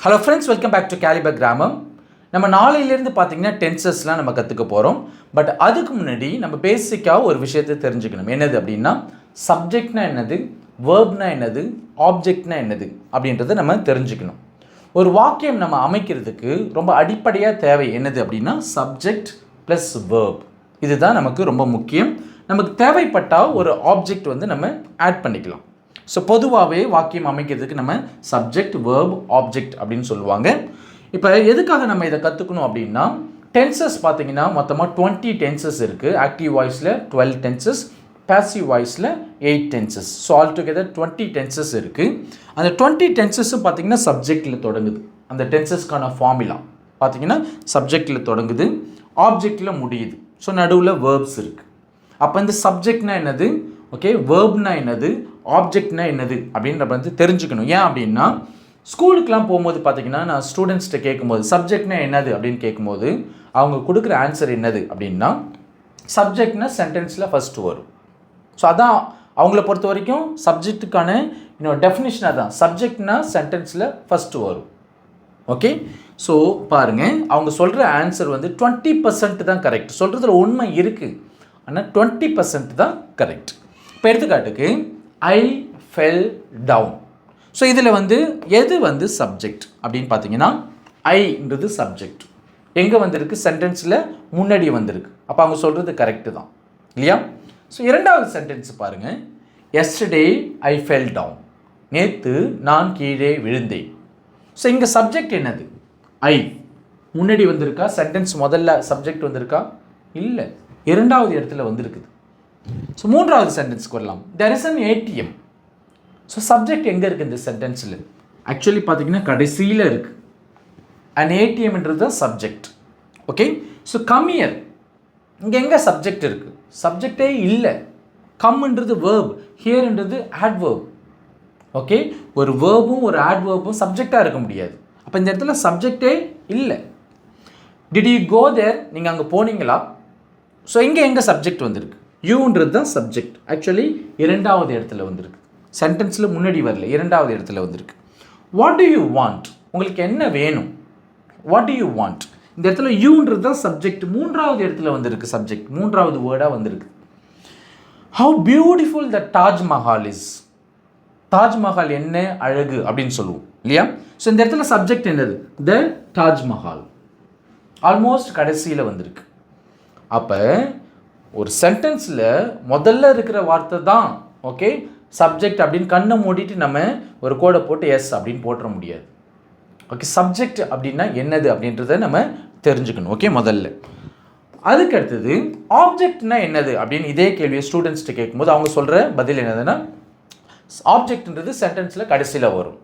Hello friends, welcome back to calibre grammar. நம்ம நாளையிலேருந்து பார்த்தீங்கன்னா டென்சஸ்லாம் நம்ம கற்றுக்க போகிறோம். பட் அதுக்கு முன்னாடி நம்ம பேசிக்காக ஒரு விஷயத்தை தெரிஞ்சுக்கணும். என்னது அப்படின்னா, சப்ஜெக்ட்னா என்னது, வேர்ப்னா என்னது, ஆப்ஜெக்ட்னா என்னது அப்படின்றத நம்ம தெரிஞ்சுக்கணும். ஒரு வாக்கியம் நம்ம அமைக்கிறதுக்கு ரொம்ப அடிப்படையாக தேவை என்னது அப்படின்னா, சப்ஜெக்ட் ப்ளஸ் வேர்ப். இதுதான் நமக்கு ரொம்ப முக்கியம். நமக்கு தேவைப்பட்டால் ஒரு ஆப்ஜெக்ட் வந்து நம்ம ஆட் பண்ணிக்கலாம். ஸோ பொதுவாகவே வாக்கியம் அமைக்கிறதுக்கு நம்ம சப்ஜெக்ட், வேர்ப், ஆப்ஜெக்ட் அப்படின்னு சொல்லுவாங்க. இப்போ எதுக்காக நம்ம இதை கற்றுக்கணும் அப்படின்னா, டென்சஸ் பார்த்தீங்கன்னா மொத்தமாக 20 டென்சஸ் இருக்குது. ஆக்டிவ் வாய்ஸில் 12 டென்சஸ், பேசிவ் வாய்ஸில் 8 tenses. So all together 20 tenses இருக்குது. அந்த 20 டென்சஸும் பார்த்தீங்கன்னா சப்ஜெக்டில் தொடங்குது. அந்த டென்சஸ்க்கான ஃபார்முலா பார்த்தீங்கன்னா சப்ஜெக்டில் தொடங்குது, ஆப்ஜெக்டில் முடியுது. ஸோ நடுவில் வேர்ப்ஸ் இருக்குது. அப்போ இந்த சப்ஜெக்ட்னா என்னது, ஓகே, வேர்ப்னா என்னது, ஆப்ஜெக்ட்னா என்னது அப்படின்ற வந்து தெரிஞ்சுக்கணும். ஏன் அப்படின்னா, ஸ்கூலுக்கெலாம் போகும்போது பார்த்தீங்கன்னா நான் ஸ்டூடெண்ட்ஸ்கிட்ட கேட்கும்போது சப்ஜெக்ட்னா என்னது அப்படின்னு கேட்கும்போது அவங்க கொடுக்குற ஆன்சர் என்னது அப்படின்னா, சப்ஜெக்ட்னா சென்டென்ஸில் ஃபஸ்ட்டு வரும். ஸோ அதான் அவங்கள பொறுத்த வரைக்கும் சப்ஜெக்ட்டுக்கான இன்னொரு டெஃபினிஷன் அதான், சப்ஜெக்ட்னா சென்டென்ஸில் ஃபஸ்ட்டு வரும். ஓகே, ஸோ பாருங்கள், அவங்க சொல்கிற ஆன்சர் வந்து 20% தான் கரெக்ட். சொல்கிறதுல உண்மை இருக்குது, ஆனால் 20% தான் கரெக்ட். இப்போ எடுத்துக்காட்டுக்கு ஐ ஃபெல் டவுன். ஸோ இதில் வந்து எது வந்து சப்ஜெக்ட் அப்படின்னு பார்த்தீங்கன்னா, ஐன்றது சப்ஜெக்ட். எங்கே வந்திருக்கு, சென்டென்ஸில் முன்னாடி வந்திருக்கு. அப்போ அவங்க சொல்கிறது கரெக்டு தான் இல்லையா? ஸோ இரண்டாவது சென்டென்ஸ் பாருங்கள், எஸ்டர்டே ஐ ஃபெல் டவுன். நேற்று நான் கீழே விழுந்தேன். ஸோ இங்கே சப்ஜெக்ட் என்னது, ஐ முன்னாடி வந்திருக்கா, சென்டென்ஸ் முதல்ல சப்ஜெக்ட் வந்திருக்கா, இல்லை, இரண்டாவது இடத்துல வந்திருக்குது. ஸோ மூன்றாவது சென்டென்ஸ்க்கு வரலாம், there is an ATM. So subject எங்கே இருக்குது இந்த சென்டென்ஸில், ஆக்சுவலி பார்த்தீங்கன்னா கடைசியில் இருக்குது. அண்ட் ஏடிஎம்ன்றது தான் சப்ஜெக்ட். ஓகே, ஸோ கம்மியர், இங்கே எங்கே சப்ஜெக்ட் இருக்குது, சப்ஜெக்டே இல்லை. கம்ன்றது வேர்ப், ஹியர்ன்றது ஆட்வேர்ப். ஓகே, ஒரு வேர்பும் ஒரு ஆட்வேர்பும் சப்ஜெக்டாக இருக்க முடியாது. அப்போ இந்த இடத்துல சப்ஜெக்டே இல்லை. டிட் யூ கோ தேர், நீங்கள் அங்கே போனீங்களா? ஸோ இங்கே எங்கே சப்ஜெக்ட் வந்திருக்கு, யூன்றது தான் சப்ஜெக்ட். ஆக்சுவலி இரண்டாவது இடத்துல வந்திருக்கு, சென்டென்ஸில் முன்னாடி வரல, இரண்டாவது இடத்துல வந்திருக்கு. வாட் டு யூ வாண்ட், உங்களுக்கு என்ன வேணும், வாட் டு யூ வாண்ட். இந்த இடத்துல யூன்றது தான் சப்ஜெக்ட், மூன்றாவது இடத்துல வந்திருக்கு சப்ஜெக்ட், மூன்றாவது வேர்டாக வந்திருக்கு. How beautiful the Taj Mahal is. Taj Mahal என்ன அழகு அப்படின்னு சொல்லுவோம் இல்லையா? ஸோ இந்த இடத்துல சப்ஜெக்ட் என்னது, த தாஜ்மஹால், ஆல்மோஸ்ட் கடைசியில் வந்திருக்கு. அப்போ ஒரு சென்டென்ஸில் முதல்ல இருக்கிற வார்த்தை தான் ஓகே சப்ஜெக்ட் அப்படின்னு கண்ணை மூடிட்டு நம்ம ஒரு கோடை போட்டு எஸ் அப்படின்னு போட்டுற முடியாது. ஓகே, சப்ஜெக்ட் அப்படின்னா என்னது அப்படின்றத நம்ம தெரிஞ்சுக்கணும். ஓகே, முதல்ல. அதுக்கு அடுத்தது ஆப்ஜெக்ட்னா என்னது அப்படின்னு இதே கேள்வியை ஸ்டூடெண்ட்ஸ்கிட்ட கேட்கும்போது அவங்க சொல்கிற பதில் என்னதுன்னா, ஆப்ஜெக்ட்ன்றது சென்டென்ஸில் கடைசியில் வரும்.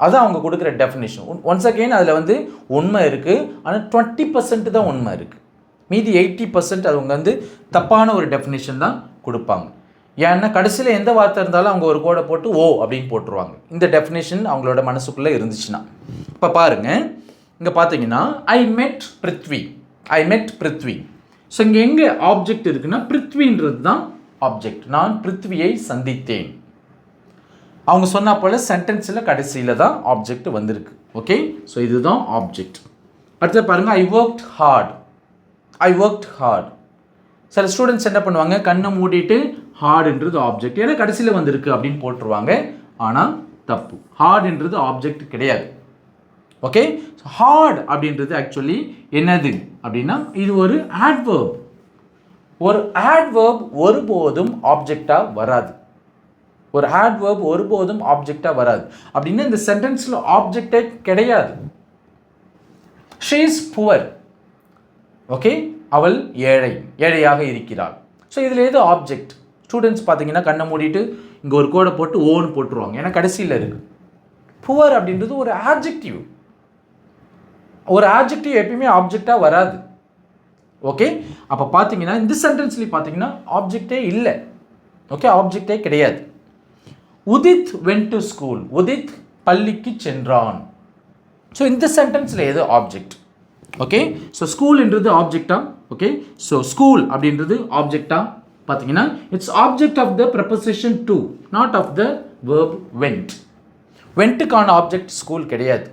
அதுதான் அவங்க கொடுக்குற டெஃபினிஷன். ஒன்ஸ் அகெயின் அதில் வந்து உண்மை இருக்குது, ஆனால் 20% தான் உண்மை இருக்குது. மீதி 80% அவங்க வந்து தப்பான ஒரு டெஃபினிஷன் தான் கொடுப்பாங்க. ஏன்னா கடைசியில் எந்த வார்த்தை இருந்தாலும் அவங்க ஒரு கோடை போட்டு ஓ அப்படின்னு போட்டுருவாங்க. இந்த டெஃபினேஷன் அவங்களோட மனசுக்குள்ளே இருந்துச்சுன்னா. இப்போ பாருங்கள், இங்கே பார்த்தீங்கன்னா ஐ மெட் பிருத்வி, ஐ மெட் பிருத்வி. ஸோ இங்கே எங்கே ஆப்ஜெக்ட் இருக்குன்னா, பிருத்வின்றது தான் ஆப்ஜெக்ட். நான் பிருத்வியை சந்தித்தேன். அவங்க சொன்னா போல் சென்டென்ஸில் கடைசியில் தான் ஆப்ஜெக்ட் வந்திருக்கு. ஓகே, ஸோ இதுதான் ஆப்ஜெக்ட். அடுத்து பாருங்கள், I worked hard, I worked hard. சில ஸ்டூடெண்ட்ஸ் என்ன பண்ணுவாங்க, கண்ணை மூடிட்டு ஹார்டுன்றது ஆப்ஜெக்ட் ஏன்னா கடைசியில் வந்திருக்கு அப்படின்னு போட்டுருவாங்க. ஆனால் தப்பு, ஹார்டுன்றது ஆப்ஜெக்ட் கிடையாது. ஓகே, ஹார்ட் அப்படின்றது ஆக்சுவலி என்னது அப்படின்னா, இது ஒரு ஆட்வர்ப். ஒரு ஆட்வர்ப் ஒருபோதும் ஆப்ஜெக்டாக வராது. ஒரு ஆட்வர்ப் ஒருபோதும் ஆப்ஜெக்டாக வராது. அப்படின்னா இந்த சென்டென்ஸில் ஆப்ஜெக்டே கிடையாது. She is poor. ஓகே, அவள் ஏழை, ஏழையாக இருக்கிறாள். ஸோ இதில் எது ஆப்ஜெக்ட்? ஸ்டூடெண்ட்ஸ் பார்த்தீங்கன்னா கண்ணை மூடிட்டு இங்கே ஒரு கோடை போட்டு ஓன்னு போட்டுருவாங்க, ஏன்னா கடைசியில் இருக்குது. புவர் அப்படின்றது ஒரு ஆப்ஜெக்டிவ். ஒரு ஆப்ஜெக்டிவ் எப்பயுமே ஆப்ஜெக்டாக வராது. ஓகே, அப்போ பார்த்தீங்கன்னா இந்த சென்டென்ஸ்லேயும் பார்த்தீங்கன்னா ஆப்ஜெக்டே இல்லை. ஓகே, ஆப்ஜெக்டே கிடையாது. Udit went to school, Udit பள்ளிக்கு சென்றான். ஸோ இந்த சென்டென்ஸில் எது ஆப்ஜெக்ட்? ஓகே, ஸோ ஸ்கூல்ன்றது ஆப்ஜெக்டா? ஓகே, ஸோ ஸ்கூல் அப்படின்றது ஆப்ஜெக்டா பார்த்தீங்கன்னா, it's object of the preposition to, not of the verb went. வென்ட்டுக்கான ஆப்ஜெக்ட் ஸ்கூல் கிடையாது.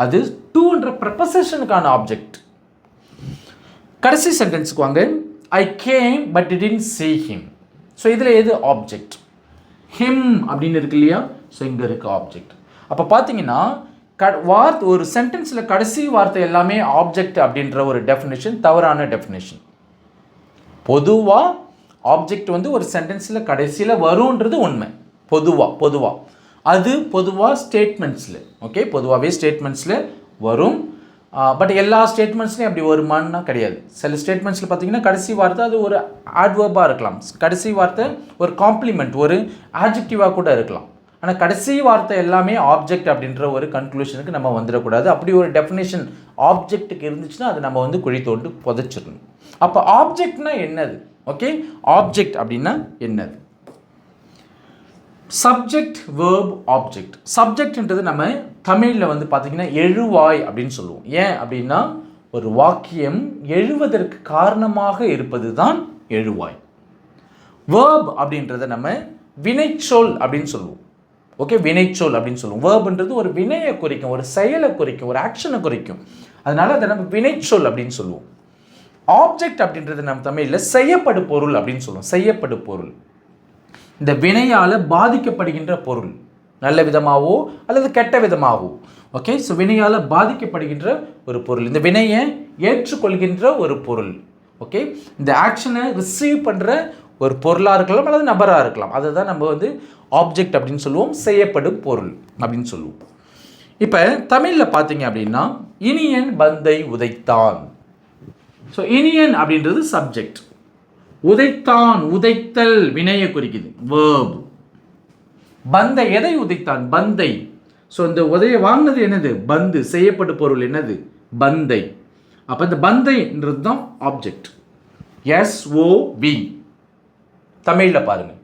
அது டூன்ற ப்ரெப்போசிஷனுக்கான ஆப்ஜெக்ட். கடைசி சென்டென்ஸுக்கு வாங்க. I came but didn't see him. So இதில் எது ஆப்ஜெக்ட்? ஹிம் அப்படின்னு இருக்கு இல்லையா? ஸோ இங்கே இருக்கு ஆப்ஜெக்ட். அப்போ பார்த்தீங்கன்னா ஒரு சென்டென்ஸில் கடைசி வார்த்தை எல்லாமே ஆப்ஜெக்ட் அப்படின்ற ஒரு டெஃபினேஷன் தவறான டெஃபினேஷன். பொதுவாக ஆப்ஜெக்ட் வந்து ஒரு சென்டென்ஸில் கடைசியில் வரும்ன்றது உண்மை. பொதுவாக அது பொதுவாக ஸ்டேட்மெண்ட்ஸில், ஓகே, பொதுவாகவே ஸ்டேட்மெண்ட்ஸில் வரும். பட் எல்லா ஸ்டேட்மெண்ட்ஸ்லையும் அப்படி வருமானா கிடையாது. சில ஸ்டேட்மெண்ட்ஸில் பார்த்தீங்கன்னா கடைசி வார்த்தை அது ஒரு ஆட்வர்பாக இருக்கலாம், கடைசி வார்த்தை ஒரு காம்ப்ளிமெண்ட், ஒரு ஆட்ஜெக்டிவாக கூட இருக்கலாம். ஆனால் கடைசி வார்த்தை எல்லாமே ஆப்ஜெக்ட் அப்படின்ற ஒரு கன்க்ளூஷனுக்கு நம்ம வந்துடக்கூடாது. அப்படி ஒரு டெஃபினேஷன் ஆப்ஜெக்ட்டுக்கு இருந்துச்சுன்னா அது நம்ம வந்து குழி தோண்டு புதைச்சிடணும். அப்போ ஆப்ஜெக்ட்னா என்னது? ஓகே, ஆப்ஜெக்ட் அப்படின்னா என்னது? Subject, verb, object. சப்ஜெக்ட்ன்றது நம்ம தமிழில் வந்து பார்த்திங்கன்னா எழுவாய் அப்படின்னு சொல்லுவோம். ஏன் அப்படின்னா ஒரு வாக்கியம் எழுவதற்கு காரணமாக இருப்பது தான் எழுவாய். வேர்ப் அப்படின்றத நம்ம வினைச்சொல் அப்படின்னு சொல்லுவோம். ஓகே, வினைச்சொல் அப்படின்னு சொல்லுவோம். வேர்ப்ன்றது ஒரு வினையை குறிக்கும், ஒரு செயலை குறிக்கும், ஒரு ஆக்ஷனை குறிக்கும். அதனால அதை நம்ம வினைச்சொல் அப்படின்னு சொல்லுவோம். ஆப்ஜெக்ட் அப்படின்றது நம்ம தமிழில் செய்யப்படு பொருள் அப்படின்னு சொல்லுவோம். செய்யப்படு பொருள், இந்த வினையால் பாதிக்கப்படுகின்ற பொருள், நல்ல விதமாகவோ அல்லது கெட்ட விதமாகவோ. ஓகே, ஸோ வினையால் பாதிக்கப்படுகின்ற ஒரு பொருள், இந்த வினையை ஏற்றுக்கொள்கின்ற ஒரு பொருள். ஓகே, இந்த ஆக்ஷனை ரிசீவ் பண்ணுற ஒரு பொருளாக இருக்கலாம் அல்லது நபராக இருக்கலாம். அதை தான் நம்ம வந்து ஆப்ஜெக்ட் அப்படின்னு சொல்லுவோம், செய்யப்படும் பொருள் அப்படின்னு சொல்லுவோம். இப்போ தமிழில் பார்த்தீங்க அப்படின்னா இனியன் பந்தை உதைத்தான். ஸோ இனியன் அப்படின்றது சப்ஜெக்ட், உதைத்தான், உதைத்தல் வினையை குறிக்குது, வேர்ப். பந்தை, எதை உதைத்தான்? பந்தை. ஸோ இந்த உதையை வாங்கினது என்னது? பந்து, செய்யப்பட்ட பொருள் என்னது? பந்தை. அப்போ இந்த பந்தைன்றது தான் ஆப்ஜெக்ட். SOV தமிழில் பாருங்கள்.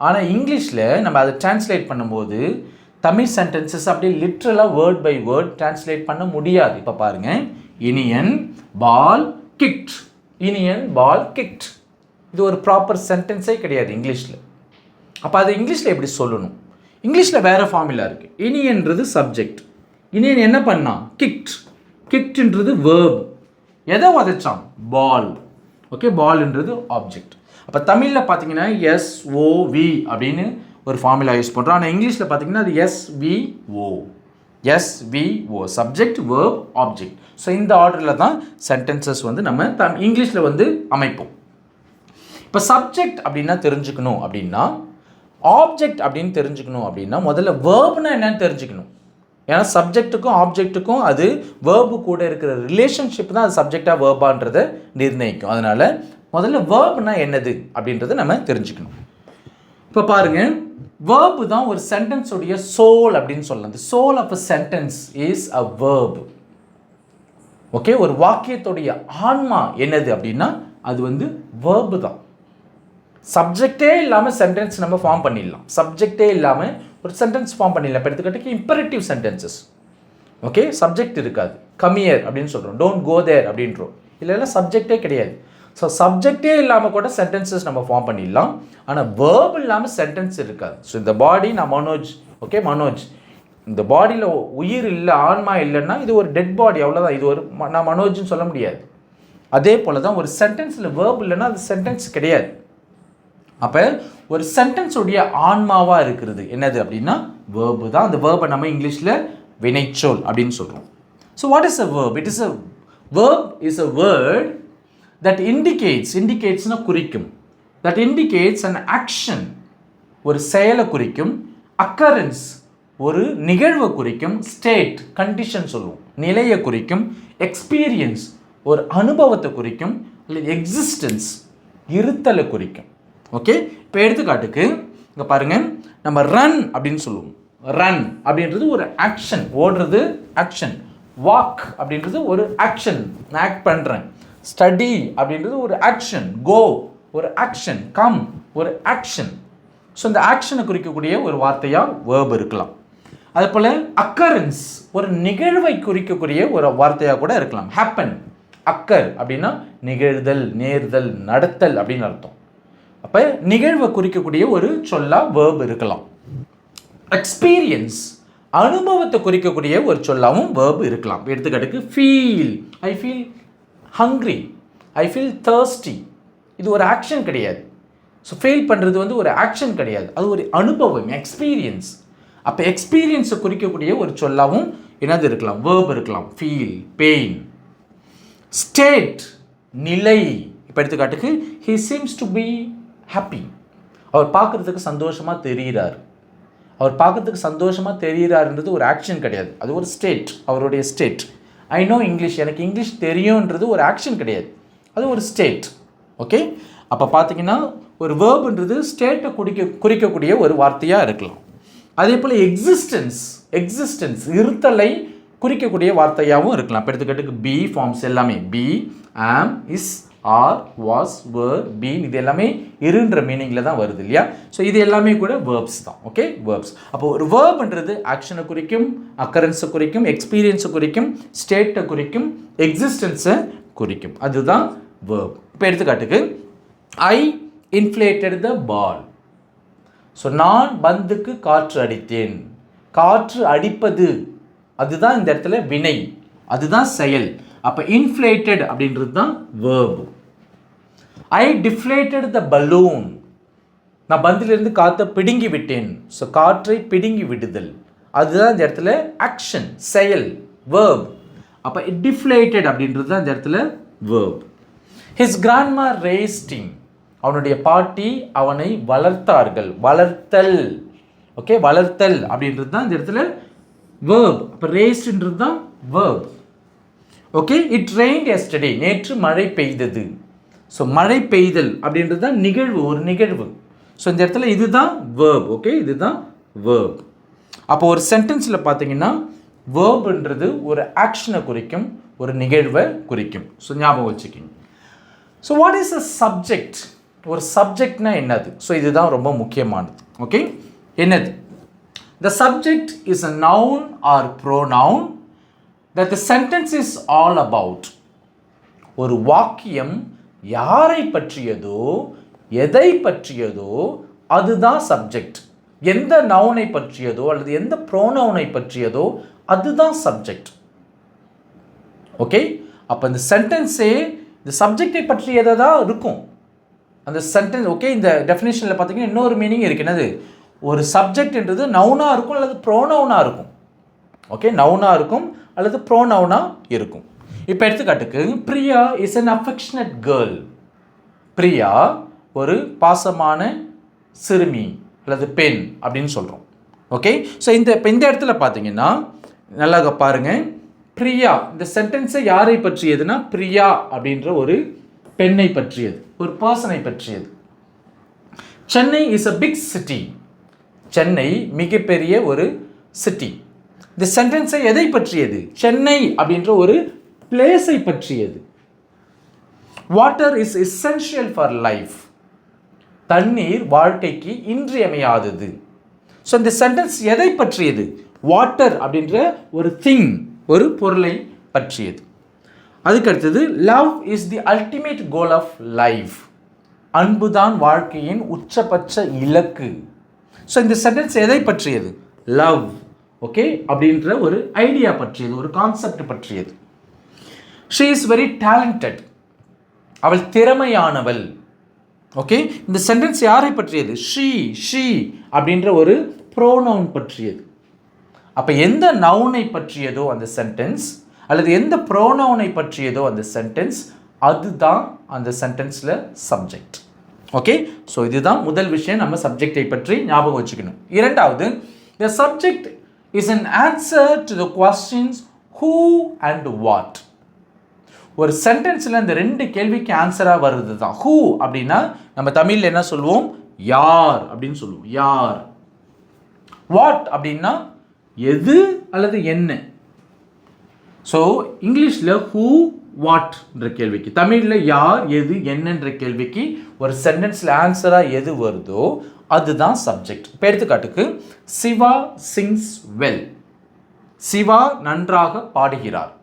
ஆனால் இங்கிலீஷில் நம்ம அதை டிரான்ஸ்லேட் பண்ணும்போது தமிழ் சென்டென்சஸ் அப்படியே லிட்ரலாக வேர்ட் பை வேர்ட் டிரான்ஸ்லேட் பண்ண முடியாது. இப்போ பாருங்கள், இனியன் பால் கிக்ட், இனியன் பால் கிக்ட். இது ஒரு ப்ராப்பர் சென்டென்ஸே கிடையாது இங்கிலீஷில். அப்போ அது இங்கிலீஷில் எப்படி சொல்லணும்? இங்கிலீஷில் வேறு ஃபார்முலா இருக்குது. இனியன்றது சப்ஜெக்ட், இனியன் என்ன பண்ணான்? கிக்ட், கிக்ட்ன்றது வேர்ப். எதை உதைச்சான்? பால். Okay, பால்ன்றது object. அப்போ தமிழில் பார்த்தீங்கன்னா SOV அப்படின்னு ஒரு ஃபார்முலா யூஸ் பண்ணுறோம். ஆனால் இங்கிலீஷில் பார்த்தீங்கன்னா அது SVO, subject, verb, object. So இந்த ஆர்டரில் தான் சென்டென்சஸ் வந்து நம்ம இங்கிலீஷில் வந்து அமைப்போம். இப்போ சப்ஜெக்ட் அப்படின்னா தெரிஞ்சுக்கணும் அப்படின்னா, ஆப்ஜெக்ட் அப்படின்னு தெரிஞ்சுக்கணும் அப்படின்னா முதல்ல வேர்ப்னா என்னன்னு தெரிஞ்சுக்கணும். ஏன்னா சப்ஜெக்ட்டுக்கும் ஆப்ஜெக்ட்டுக்கும் அது வேர்பு கூட இருக்கிற ரிலேஷன்ஷிப் தான் அது சப்ஜெக்டாக வேர்பான்றதை நிர்ணயிக்கும். அதனால் முதல்ல வேர்ப்னா என்னது அப்படின்றத நம்ம தெரிஞ்சுக்கணும். இப்போ பாருங்கள், வேர்பு தான் ஒரு சென்டென்ஸுடைய சோல் அப்படின்னு சொல்லலாம். The soul of a sentence is a verb. Okay, ஒரு வாக்கியத்துடைய ஆன்மா என்னது அப்படின்னா அது வந்து வேர்பு தான். சப்ஜெக்டே இல்லாமல் சென்டென்ஸ் நம்ம ஃபார்ம் பண்ணிடலாம். சப்ஜெக்டே இல்லாமல் ஒரு சென்டென்ஸ் ஃபார்ம் பண்ணிடலாம். இப்போ எடுத்துக்கிட்டு இம்பரேட்டிவ் சென்டென்சஸ். ஓகே, சப்ஜெக்ட் இருக்காது. கமியர் அப்படின்னு சொல்கிறோம், டோன்ட் கோ தேர் அப்படின்றோம். இல்லைன்னா சப்ஜெக்டே கிடையாது. ஸோ சப்ஜெக்டே இல்லாமல் கூட சென்டென்சஸ் நம்ம ஃபார்ம் பண்ணிடலாம். ஆனால் வேர்ப் இல்லாமல் சென்டென்ஸ் இருக்காது. ஸோ இந்த பாடி, நான் மனோஜ், ஓகே மனோஜ், இந்த பாடியில் உயிர் இல்லை, ஆன்மா இல்லைன்னா இது ஒரு டெட் பாடி, அவ்வளோதான். இது ஒரு நான் மனோஜ்னு சொல்ல முடியாது. அதே போல் தான் ஒரு சென்டென்ஸில் வேர்ப் இல்லைன்னா அது சென்டென்ஸ் கிடையாது. அப்போ ஒரு சென்டென்ஸுடைய ஆன்மாவாக இருக்கிறது என்னது அப்படின்னா வேர்பு தான். அந்த வேர்பை நம்ம இங்கிலீஷில் வினைச்சொல் அப்படின்னு சொல்கிறோம். So what is a verb? It is a verb is a word that இண்டிகேட்ஸ்னா குறிக்கும், தட் இண்டிகேட்ஸ் அன் ஆக்ஷன், ஒரு செயலை குறிக்கும், அக்கரன்ஸ் ஒரு நிகழ்வை குறிக்கும், ஸ்டேட் கண்டிஷன் சொல்லுவோம், நிலையை குறிக்கும், எக்ஸ்பீரியன்ஸ் ஒரு அனுபவத்தை குறிக்கும், அல்லது எக்ஸிஸ்டன்ஸ் இருத்தலை குறிக்கும். ஓகே, இப்போ எடுத்துக்காட்டுக்கு இங்கே பாருங்கள், நம்ம ரன் அப்படின்னு சொல்லுவோம். ரன் அப்படின்றது ஒரு ஆக்ஷன், ஓடுறது ஆக்ஷன். வாக் அப்படின்றது ஒரு ஆக்ஷன், நான் ஆக்ட் பண்ணுறேன். ஸ்டடி அப்படின்றது ஒரு ஆக்ஷன். கோ ஒரு ஆக்ஷன். கம் ஒரு ஆக்ஷன். ஸோ இந்த ஆக்ஷனை குறிக்கக்கூடிய ஒரு வார்த்தையாக வேர்ப் இருக்கலாம். அதே போல் அக்கரன்ஸ் ஒரு நிகழ்வை குறிக்கக்கூடிய ஒரு வார்த்தையாக கூட இருக்கலாம். ஹேப்பன், அக்கர் அப்படின்னா நிகழ்தல், நேர்தல், நடத்தல் அப்படின்னு அர்த்தம். அப்போ நிகழ்வை குறிக்கக்கூடிய ஒரு சொல்லா வேர்ப் இருக்கலாம். எக்ஸ்பீரியன்ஸ் அனுபவத்தை குறிக்கக்கூடிய ஒரு சொல்லாவும் verb இருக்கலாம். எடுத்துக்காட்டுக்கு feel, I feel hungry, I feel thirsty. இது ஒரு ஆக்ஷன் கிடையாது. ஸோ ஃபீல் பண்ணுறது வந்து ஒரு ஆக்ஷன் கிடையாது, அது ஒரு அனுபவம், எக்ஸ்பீரியன்ஸ். அப்போ எக்ஸ்பீரியன்ஸை குறிக்கக்கூடிய ஒரு சொல்லாவும் என்னது இருக்கலாம், verb இருக்கலாம். Feel, pain. ஸ்டேட், நிலை. இப்போ எடுத்துக்காட்டுக்கு he seems to be happy, அவர் பார்க்குறதுக்கு சந்தோஷமாக தெரிகிறார். அவர் பார்க்கறதுக்கு சந்தோஷமாக தெரிகிறாருன்றது ஒரு ஆக்ஷன் கிடையாது, அது ஒரு ஸ்டேட், அவருடைய ஸ்டேட். ஐ நோ இங்கிலீஷ், எனக்கு இங்கிலீஷ் தெரியுன்றது ஒரு ஆக்ஷன் கிடையாது, அது ஒரு ஸ்டேட். ஓகே, அப்போ பார்த்தீங்கன்னா ஒரு வேர்புன்றது ஸ்டேட்டை குறிக்கக்கூடிய ஒரு வார்த்தையாக இருக்கலாம். அதே போல் எக்ஸிஸ்டன்ஸ் இருத்தலை குறிக்கக்கூடிய வார்த்தையாகவும் இருக்கலாம். இப்போ எடுத்துக்காட்டுக்கு பி ஃபார்ம்ஸ் எல்லாமே be, am, is, are, was, were, been, இது எல்லாமே இருன்ற மீனிங்கில் தான் வருது இல்லையா. ஸோ இது எல்லாமே கூட வேர்ப்ஸ் தான். Okay, verbs. அப்போ ஒரு வேர்ப்ன்றது ஆக்ஷனை குறிக்கும், அக்கரன்ஸை குறிக்கும், எக்ஸ்பீரியன்ஸை குறிக்கும், ஸ்டேட்டை குறிக்கும், எக்ஸிஸ்டன்ஸை குறிக்கும், அதுதான் வேர்ப். இப்போ எடுத்துக்காட்டுக்கு ஐ இன்ஃப்ளேட்டட் த பால். ஸோ நான் பந்துக்கு காற்று அடித்தேன். காற்று அடிப்பது அதுதான் இந்த இடத்துல வினை, அதுதான் செயல். அப்போ இன்ஃப்ளேட்டட் அப்படின்றது தான் verb. I deflated the balloon. நான் பந்திலிருந்து காற்றை பிடுங்கி விட்டேன். ஸோ காற்றை பிடுங்கி விடுதல், அதுதான் இந்த இடத்துல ஆக்ஷன், செயல், வேர்ப். அப்போ டிஃப்ளேட்டட் அப்படின்றது தான் இந்த இடத்துல verb. His grandma raised him. அவனுடைய பாட்டி அவனை வளர்த்தார்கள். வளர்த்தல். ஓகே, வளர்த்தல் அப்படின்றது தான் இந்த இடத்துல வேர்ப். அப்போ raised-ன்றது தான் verb. Okay, it rained yesterday. நேற்று மழை பெய்தது. ஸோ மழை பெய்தல் அப்படின்றது தான் நிகழ்வு, ஒரு நிகழ்வு. ஸோ இந்த இடத்துல இதுதான் வேர்ப். ஓகே, இதுதான் வேர்ப். அப்போ ஒரு சென்டென்ஸில் பார்த்தீங்கன்னா வேர்ப்ன்றது ஒரு ஆக்ஷனை குறிக்கும், ஒரு நிகழ்வை குறிக்கும். ஸோ ஞாபகம் வச்சுக்கிங்க. So what is a subject? ஒரு சப்ஜெக்ட்னா என்னது? ஸோ இதுதான் ரொம்ப முக்கியமானது. ஓகே, என்னது? The subject is a noun or pronoun that the sentence is all about. ஒரு வாக்கியம் யாரை பற்றியதோ, எதை பற்றியதோ அதுதான் சப்ஜெக்ட். எந்த நவுனை பற்றியதோ அல்லது எந்த ப்ரோனவுனை பற்றியதோ அதுதான் சப்ஜெக்ட். ஓகே, அப்போ இந்த சென்டென்ஸே இந்த சப்ஜெக்டை பற்றியதாக தான் இருக்கும் அந்த சென்டென்ஸ். ஓகே, இந்த டெஃபினேஷனில் பார்த்தீங்கன்னா இன்னொரு மீனிங் இருக்கு. என்னது? ஒரு சப்ஜெக்ட்ன்றது நவுனாக இருக்கும் அல்லது ப்ரோனவுனாக இருக்கும். ஓகே, நவுனாக இருக்கும் அல்லது ப்ரோனவுனாக இருக்கும். இப்போ எடுத்துக்காட்டுக்கு Priya is an affectionate girl. Priya ஒரு பாசமான சிறுமி அல்லது பெண் அப்படின்னு சொல்கிறோம். ஓகே, ஸோ இந்த இடத்துல பார்த்தீங்கன்னா நல்லா பாருங்கள், பிரியா இந்த சென்டென்ஸை யாரை பற்றியதுன்னா பிரியா அப்படின்ற ஒரு பெண்ணை பற்றியது, ஒரு பர்சனை பற்றியது. Chennai is a big city. Chennai மிகப்பெரிய ஒரு சிட்டி. இந்த சென்டென்ஸை எதை பற்றியது? சென்னை அப்படின்ற ஒரு பிளேஸை பற்றியது. Water is essential for life. தண்ணீர் வாழ்க்கைக்கு இன்றியமையாதது. ஸோ இந்த சென்டென்ஸ் எதை பற்றியது? வாட்டர் அப்படின்ற ஒரு திங், ஒரு பொருளை பற்றியது. அதுக்கடுத்தது love is the ultimate goal of life. அன்புதான் வாழ்க்கையின் உச்சபட்ச இலக்கு. ஸோ இந்த சென்டென்ஸ் எதை பற்றியது? லவ். ஓகே, அப்படின்ற ஒரு ஐடியா பற்றியது, ஒரு கான்செப்ட் பற்றியது. She is very talented. அவள் திறமையானவள். ஓகே, இந்த சென்டென்ஸ் யாரை பற்றியது? ஷீ அப்படின்ற ஒரு ப்ரோனவுன் பற்றியது. அப்போ எந்த நவுனை பற்றியதோ அந்த சென்டென்ஸ் அல்லது எந்த ப்ரோனவுனை பற்றியதோ அந்த சென்டென்ஸ், அதுதான் அந்த சென்டென்ஸில் சப்ஜெக்ட். ஓகே, ஸோ இதுதான் முதல் விஷயம், நம்ம சப்ஜெக்டை பற்றி ஞாபகம் வச்சுக்கணும். இரண்டாவது, the subject is an answer to the questions who and what. ஒரு சென்டென்ஸில் இந்த ரெண்டு கேள்விக்கு ஆன்சராக வருது தான். ஹூ அப்படின்னா நம்ம தமிழில் என்ன சொல்லுவோம்? யார் அப்படின்னு சொல்லுவோம், யார். வாட் அப்படின்னா எது அல்லது என்ன. ஸோ இங்கிலீஷில் ஹூ வாட்ன்ற கேள்விக்கு, தமிழில் யார் எது என்னன்ற கேள்விக்கு ஒரு சென்டென்ஸில் ஆன்சராக எது வருதோ அதுதான் சப்ஜெக்ட். இப்போ எடுத்துக்காட்டுக்கு சிவா சிங்ஸ் வெல். சிவா நன்றாக பாடுகிறார்.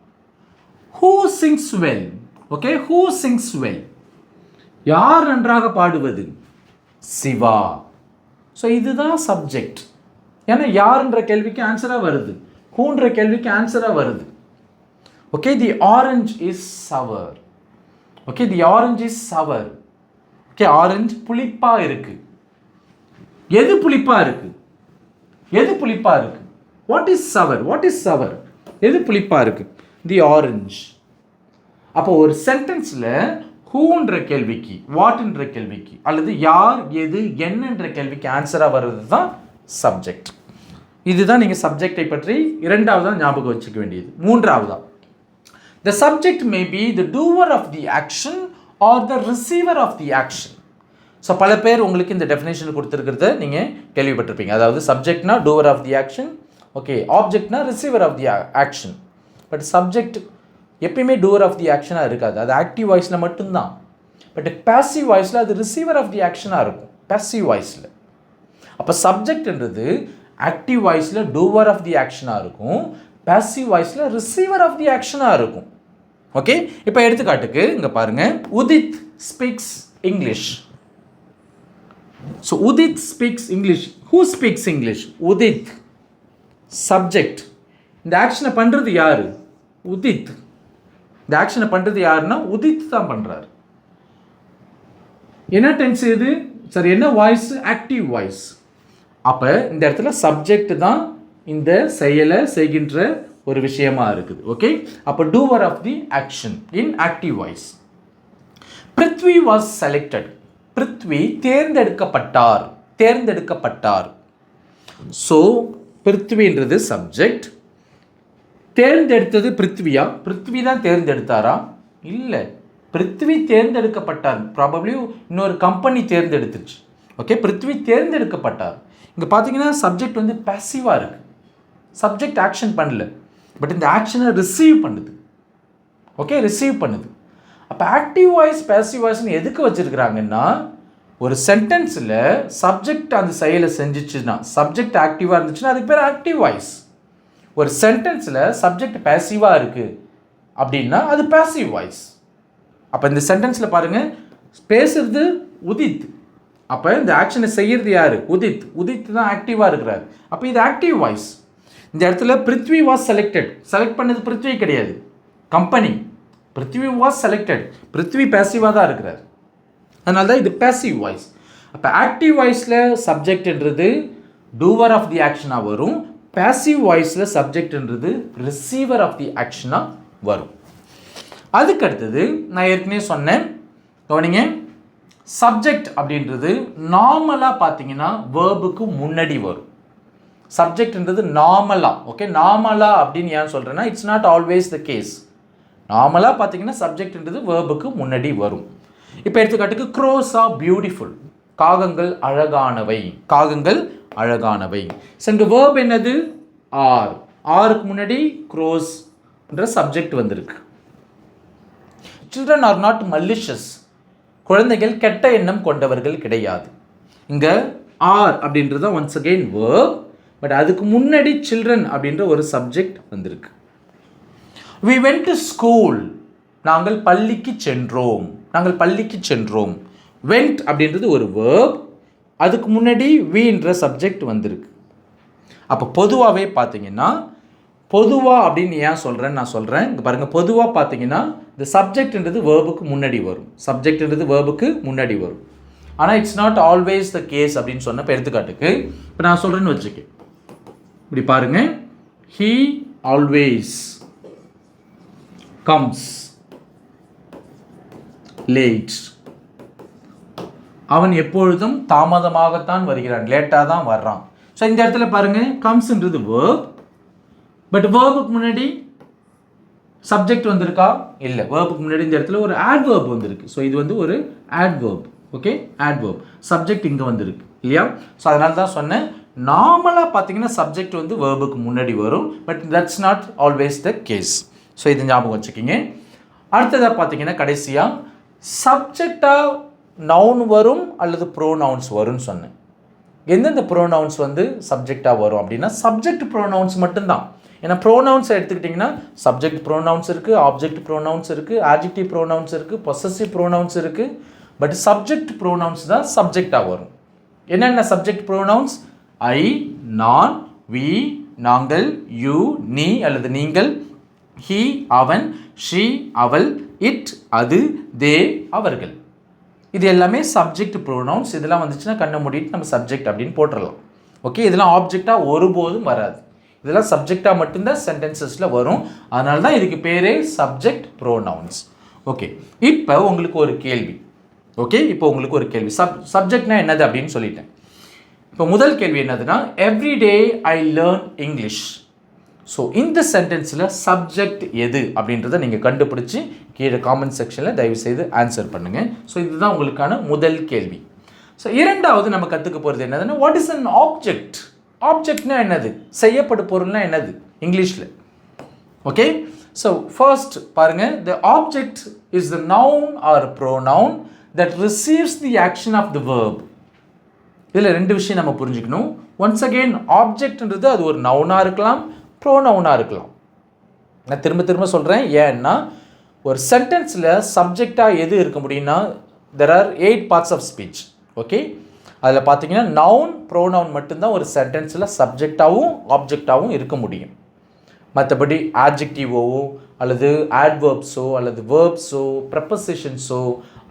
Who sings well? Okay, who sings well? யார் நன்றாக பாடுவது? சிவா. ஸோ இதுதான் சப்ஜெக்ட். ஏன்னா யாருன்ற கேள்விக்கு ஆன்சராக வருது, ஹூன்ற கேள்விக்கு ஆன்சராக வருது. Okay, the orange is sour. Okay, the orange is sour. Okay, orange புளிப்பாக இருக்கு. எது புளிப்பாக இருக்கு? எது புளிப்பாக இருக்கு? What is sour? What is sour? எது புளிப்பாக இருக்கு? The orange. அப்போ ஒரு சென்டென்ஸில் ஹூன்ற கேள்விக்கு, வாட்ன்ற கேள்விக்கு, அல்லது யார், எது, என்னன்ற கேள்விக்கு ஆன்சராக வர்றது தான் சப்ஜெக்ட். இதுதான் நீங்கள் சப்ஜெக்டை பற்றி இரண்டாவதாக ஞாபகம் வச்சுக்க வேண்டியது. மூன்றாவதா, the subject may be the doer of the action or the receiver of the action. So பல பேர் உங்களுக்கு இந்த டெஃபினேஷன் கொடுத்துருக்கிறத நீங்கள் கேள்விப்பட்டிருப்பீங்க. அதாவது சப்ஜெக்ட்னா doer of the action, okay, ஆப்ஜெக்ட்னா receiver of the action. But subject எப்பயுமே டூவர் ஆஃப் தி ஆக்ஷனாக இருக்காது, அது ஆக்டிவ் வாய்ஸில் மட்டும்தான். பட் பேசிவ் வாய்ஸில் அது ரிசீவர் ஆஃப் தி ஆக்ஷனாக இருக்கும், பேசிவ் வாய்ஸில். அப்போ சப்ஜெக்ட்ன்றது ஆக்டிவ் வாய்ஸில் டூவர் ஆஃப் தி ஆக்ஷனாக இருக்கும், பேசிவ் வாய்ஸில் ரிசீவர் ஆஃப் தி ஆக்ஷனாக இருக்கும். ஓகே, இப்போ எடுத்துக்காட்டுக்கு இங்கே பாருங்கள், Udit speaks English. So Udit speaks English. Who speaks English? Udit. Subject. இந்த ஆக்ஷனை பண்ணுறது யார்? உதித். இந்த ஆக்ஷனை பண்ணுறது யாருன்னா உதித் தான் பண்ணுறாரு. என்ன டென்ஸ் இது? சரி, என்ன வாய்ஸ்? Active voice. அப்போ இந்த இடத்துல சப்ஜெக்ட் தான் இந்த செயலை செய்கின்ற ஒரு விஷயமா இருக்குது. ஓகே, அப்போ doer of the action in active voice. Prithvi was selected. Prithvi தேர்ந்தெடுக்கப்பட்டார். தேர்ந்தெடுக்கப்பட்டார். ஸோ பிருத்வின்றது சப்ஜெக்ட். தேர்ந்தெடுத்தது பிருத்வியா? பிருத்வி தான் தேர்ந்தெடுத்தாரா? இல்லை, பிருத்வி தேர்ந்தெடுக்கப்பட்டார். ப்ராபப்ளி இன்னொரு கம்பெனி தேர்ந்தெடுத்துச்சு. ஓகே, பிருத்வி தேர்ந்தெடுக்கப்பட்டார். இங்கே பார்த்தீங்கன்னா சப்ஜெக்ட் வந்து பேசிவாக இருக்குது, சப்ஜெக்ட் ஆக்ஷன் பண்ணல, பட் இந்த ஆக்ஷனை ரிசீவ் பண்ணுது. ஓகே, ரிசீவ் பண்ணுது. அப்போ ஆக்டிவ் வாய்ஸ் பேசிவ் வாய்ஸ்னு எதுக்கு வச்சுருக்கிறாங்கன்னா, ஒரு சென்டென்ஸில் சப்ஜெக்ட் அந்த செயலை செஞ்சிச்சுன்னா, சப்ஜெக்ட் ஆக்டிவாக இருந்துச்சுன்னா அதுக்கு பேர் ஆக்டிவ் வாய்ஸ். ஒரு சென்டென்ஸில் சப்ஜெக்ட் பேசிவாக இருக்குது அப்படின்னா அது பேசிவ் வாய்ஸ். அப்போ இந்த சென்டென்ஸில் பாருங்கள், பேசுறது உதித். அப்போ இந்த ஆக்ஷனை செய்கிறது யார்? உதித். உதித் தான் ஆக்டிவாக இருக்கிறார். அப்போ இது ஆக்டிவ் வாய்ஸ். இந்த இடத்துல பிருத்வி வாஸ் செலக்டட். செலக்ட் பண்ணது பிருத்வி கிடையாது, company. Prithvi was selected. Prithvi பேசிவாக தான் இருக்கிறார், அதனால தான் இது பேசிவ் வாய்ஸ். அப்போ ஆக்டிவ் வாய்ஸில் சப்ஜெக்ட்ன்றது டூவர் ஆஃப் தி ஆக்ஷனாக வரும், பேசிவ் வாய்ஸில் சப்ஜெக்ட்ன்றது ரிசீவர் ஆஃப் தி ஆக்ஷனாக வரும். அதுக்கு அடுத்தது நான் ஏற்கனவே சொன்னேன், கவனிங்க, சப்ஜெக்ட் அப்படின்றது நார்மலாக பார்த்தீங்கன்னா வேர்புக்கு முன்னாடி வரும். சப்ஜெக்ட்ன்றது நார்மலாக, ஓகே, நார்மலாக அப்படின்னு ஏன் சொல்கிறேன்னா, it's not always the case. நார்மலாக பார்த்தீங்கன்னா சப்ஜெக்ட்ன்றது வேர்புக்கு முன்னாடி வரும். இப்போ எடுத்துக்காட்டுக்கு, க்ரோஸ் ஆர் பியூட்டிஃபுல். காகங்கள் அழகானவை. காகங்கள் அழகானவை. ஸோ இங்கே வேர்ப் என்னது? ஆர். ஆருக்கு முன்னாடி க்ரோஸ்ன்ற சப்ஜெக்ட் வந்திருக்கு. Children are not malicious. குழந்தைகள் கெட்ட எண்ணம் கொண்டவர்கள் கிடையாது. இங்கே ஆர் அப்படின்றது ஒன்ஸ் அகெயின் வேர்ப், பட் அதுக்கு முன்னாடி சில்ட்ரன் அப்படின்ற ஒரு சப்ஜெக்ட் வந்திருக்கு. we went to school. நாங்கள் பள்ளிக்கு சென்றோம். நாங்கள் பள்ளிக்கு சென்றோம். went அப்படின்றது ஒரு verb, அதுக்கு முன்னாடி weன்ற சப்ஜெக்ட் வந்திருக்கு. அப்போ பொதுவாகவே பார்த்தீங்கன்னா, பொதுவாக அப்படின்னு ஏன் சொல்கிறேன்னு நான் சொல்கிறேன். இங்கே பாருங்கள், பொதுவாக பார்த்தீங்கன்னா இந்த சப்ஜெக்ட்ன்றது வேர்புக்கு முன்னாடி வரும். சப்ஜெக்ட்ன்றது வேர்புக்கு முன்னாடி வரும். ஆனால் it's not always the case அப்படின்னு சொன்ன எடுத்துக்காட்டுக்கு இப்போ நான் சொல்கிறேன்னு வச்சுக்க, இப்படி பாருங்கள், he always comes late. அவன் எப்பொழுதும் தாமதமாகத்தான் வருகிறான், லேட்டாக தான் வர்றான். ஸோ இந்த இடத்துல பாருங்கள், கம்ஸ்ன்றது வேர்ப், பட் வேர்புக்கு முன்னாடி சப்ஜெக்ட் வந்திருக்கா? இல்லை, வேர்புக்கு முன்னாடி இந்த இடத்துல ஒரு ஆட்வெர்ப் வந்திருக்கு. ஸோ இது வந்து ஒரு ஆட்வெர்ப். ஓகே, ஆட்வெர்ப். சப்ஜெக்ட் இங்கே வந்திருக்கு இல்லையா? ஸோ அதனால தான் சொன்னேன், நார்மலாக பார்த்தீங்கன்னா சப்ஜெக்ட் வந்து வேர்புக்கு முன்னாடி வரும், but that's not always the case. So இது ஞாபகம் வச்சுக்கிங்க. அடுத்ததாக பார்த்தீங்கன்னா கடைசியாக சப்ஜெக்டாக நவுன் வரும் அல்லது ப்ரோனவுன்ஸ் வரும்னு சொன்னேன். எந்தெந்த ப்ரோனவுன்ஸ் வந்து சப்ஜெக்டாக வரும் அப்படின்னா, சப்ஜெக்ட் ப்ரோனவுன்ஸ் மட்டும்தான். ஏன்னா ப்ரோனவுன்ஸை எடுத்துக்கிட்டிங்கன்னா சப்ஜெக்ட் ப்ரோனவுன்ஸ் இருக்குது, ஆப்ஜெக்ட் ப்ரோனவுன்ஸ் இருக்குது, ஆட்ஜெக்டிவ் ப்ரோனவுன்ஸ் இருக்குது, பொசசிவ் ப்ரோனவுன்ஸ் இருக்குது. பட் சப்ஜெக்ட் ப்ரோனவுன்ஸ் தான் சப்ஜெக்டாக வரும். என்னென்ன சப்ஜெக்ட் ப்ரோனவுன்ஸ்? ஐ, நான், we, நாங்கள், you, நீ அல்லது நீங்கள், he, அவன், she, அவள், it, அது, they, அவர்கள். இது எல்லாமே சப்ஜெக்ட் ப்ரோனவுன்ஸ். இதெல்லாம் வந்துச்சுன்னா கண்ணை மூடிட்டு நம்ம சப்ஜெக்ட் அப்படின்னு போட்டுடலாம். ஓகே, இதெல்லாம் ஆப்ஜெக்டாக ஒருபோதும் வராது. இதெல்லாம் சப்ஜெக்டாக மட்டும்தான் சென்டென்சஸில் வரும். அதனால தான் இதுக்கு பேரே சப்ஜெக்ட் ப்ரோனவுன்ஸ். ஓகே, இப்போ உங்களுக்கு ஒரு கேள்வி. ஓகே, இப்போ உங்களுக்கு ஒரு கேள்வி. சப்ஜெக்ட்னா என்னது அப்படின்னு சொல்லிட்டேன். இப்போ முதல் கேள்வி என்னதுன்னா, everyday I learn English. So இந்த சென்டென்ஸில் சப்ஜெக்ட் எது அப்படின்றத நீங்கள் கண்டுபிடிச்சி கீழே காமெண்ட் செக்ஷனில் தயவுசெய்து ஆன்சர் பண்ணுங்கள். ஸோ இதுதான் உங்களுக்கான முதல் கேள்வி. ஸோ இரண்டாவது நம்ம கற்றுக்க போகிறது என்னதுன்னா, வாட் இஸ் அன் ஆப்ஜெக்ட்? ஆப்ஜெக்ட்னா என்னது? செய்யப்படும் பொருள்னா என்னது இங்கிலீஷில்? ஓகே, ஸோ ஃபர்ஸ்ட் பாருங்கள், the object is the noun or pronoun that receives the action of the verb. இதில் ரெண்டு விஷயம் நம்ம புரிஞ்சுக்கணும். ஒன்ஸ் அகெயின், ஆப்ஜெக்ட்ன்றது அது ஒரு நவுனாக இருக்கலாம், ப்ரோனவுனாக இருக்கலாம். நான் திரும்ப திரும்ப சொல்கிறேன், ஏன்னா ஒரு சென்டென்ஸில் சப்ஜெக்டாக எது இருக்க முடியும்னா, there are 8 parts of speech. Okay, அதில் பார்த்தீங்கன்னா நவுன், ப்ரோனவுன் மட்டும்தான் ஒரு சென்டென்ஸில் சப்ஜெக்டாகவும் ஆப்ஜெக்டாகவும் இருக்க முடியும். மற்றபடி ஆட்ஜெக்டிவோ அல்லது ஆட்வர்ப்ஸோ அல்லது வேர்ப்ஸோ ப்ரெப்போசிஷன்ஸோ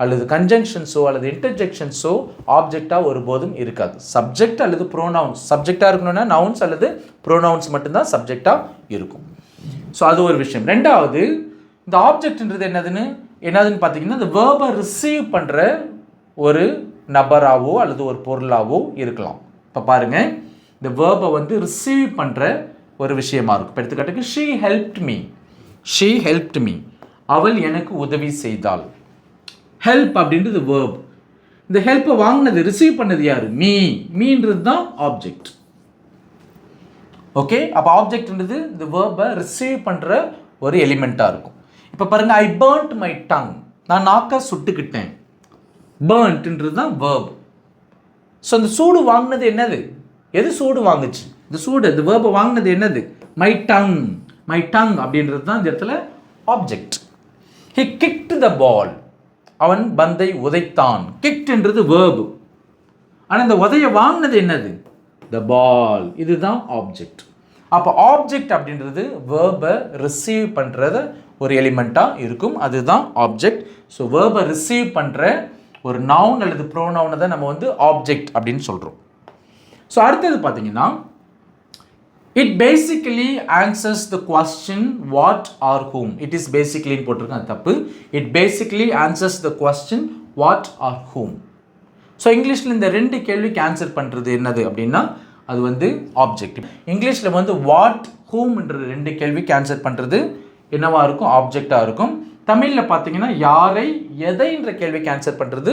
அல்லது கன்ஜங்ஷன்ஸோ அல்லது இன்டர்ஜெக்ஷன்ஸோ ஆப்ஜெக்டாக ஒருபோதும் இருக்காது. சப்ஜெக்ட் அல்லது ப்ரோனவுன்ஸ். சப்ஜெக்டாக இருக்கணும்னா நவுன்ஸ் அல்லது ப்ரோனவுன்ஸ் மட்டும்தான் சப்ஜெக்டாக இருக்கும். ஸோ அது ஒரு விஷயம். ரெண்டாவது, இந்த ஆப்ஜெக்ட்ன்றது என்னதுன்னு பார்த்தீங்கன்னா, இந்த வேர்பை ரிசீவ் பண்ணுற ஒரு நபராகவோ அல்லது ஒரு பொருளாகவோ இருக்கலாம். இப்போ பாருங்கள், இந்த வேர்பை ரிசீவ் பண்ணுற ஒரு விஷயமா இருக்கும். இப்போ எடுத்துக்காட்டுக்கு, she helped me. She helped me, அவள் எனக்கு உதவி செய்தாள். ஹெல்ப் அப்படின்றது வேர்ப். இந்த ஹெல்ப்பை வாங்கினது, ரிசீவ் பண்ணது யார்? மீ. மீன்றது தான் ஆப்ஜெக்ட். ஓகே, அப்போ ஆப்ஜெக்ட்ன்றது இந்த வேர்பை ரிசீவ் பண்ணுற ஒரு எலிமெண்ட்டாக இருக்கும். இப்போ பாருங்கள், ஐ பர்ன்ட் மை டங். நான் நாக்கை சுட்டுக்கிட்டேன். பர்ன்ட்ன்றது தான் வேர்ப். ஸோ இந்த சூடு வாங்கினது என்னது? எது சூடு வாங்குச்சு? இந்த சூடு, இந்த வேர்பை வாங்கினது என்னது? My tongue. மை டங் அப்படின்றது தான் இந்த இடத்துல ஆப்ஜெக்ட். ஹி கிக்ட் த பால். அவன் பந்தை உதைத்தான். கிக்ட்ன்றது வேர்பு. ஆனால் இந்த உதையை வாங்கினது என்னது? த பால். இதுதான் ஆப்ஜெக்ட். அப்போ ஆப்ஜெக்ட் அப்படின்றது வேர்பை ரிசீவ் பண்ணுறத ஒரு எலிமெண்ட்டாக இருக்கும். அதுதான் ஆப்ஜெக்ட். ஸோ வேர்பை ரிசீவ் பண்ணுற ஒரு நவுன் அல்லது ப்ரோனவுனை தான் நம்ம ஆப்ஜெக்ட் அப்படின்னு சொல்கிறோம். ஸோ அடுத்தது பார்த்தீங்கன்னா, it basically answers the question what or whom. It is basically போட்டிருக்கேன், தப்பு. It basically answers the question what or whom. So இங்கிலீஷில் இந்த ரெண்டு கேள்விக்கு ஆன்சர் பண்ணுறது என்னது அப்படின்னா, அது ஆப்ஜெக்ட். இங்கிலீஷில் வாட், ஹூம்ன்ற ரெண்டு கேள்விக்கு ஆன்சர் பண்ணுறது என்னவா இருக்கும்? ஆப்ஜெக்டாக இருக்கும். தமிழில் பார்த்தீங்கன்னா, யாரை எதைன்ற கேள்விக்கு ஆன்சர் பண்ணுறது